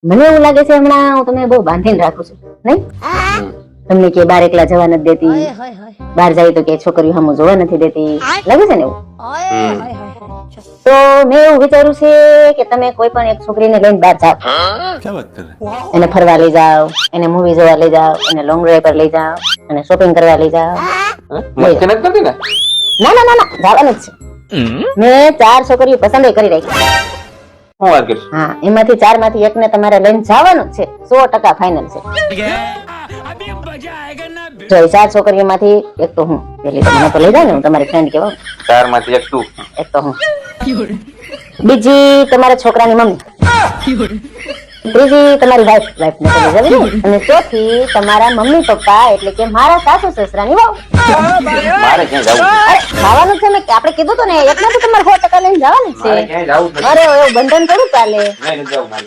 મને એવું લાગે છે હમણાં હું તમને બહુ બાંધીને રાખું છું નહીં તમને કે બાર એકલા જવા નથી દેતી બહાર જાય તો કે છોકરીઓ સામું જોવા નથી દેતી લાગે છે ને એવું તો મેં એવું વિચાર્યું છે કે તમે કોઈ પણ એક છોકરીને લઈને બહાર જાઓ એને ફરવા લઈ જાઓ એને મૂવી જોવા લઈ જાઓ એને લોંગ ડ્રાઈવ પર લઈ જાઓ અને શોપિંગ કરવા લઈ જાઓ ના ના ના ના જવાનું જ છે મેં 4 છોકરીઓ પસંદ કરી રાખી હા એમાંથી 4 માંથી એકને તમારે લઈને જવાનું જ છે 100% ફાઇનલ છે જો 4 છોકરીઓમાંથી એક તો હું પેલી તો મને તો લઈ જાય ને હું તમારી ફ્રેન્ડ કહેવાય 4 માંથી એક તું એક તો હું બીજી તમારા છોકરાની મમ્મી ત્રીજી તમારી વાઈફ ને લઈ જવી અને ચોથી તમારા મમ્મી પપ્પા એટલે કે મારા સાસુ સસરાની વહુ મારે ક્યાં જવું અરે ખાવાનું છે મેં આપણે કીધું તો ને એકને તો તમારે 100% લઈને જવાનું જ છે મારે ક્યાં જવું અરે એવું બંધન થોડું ચાલે નહીં જવું મારે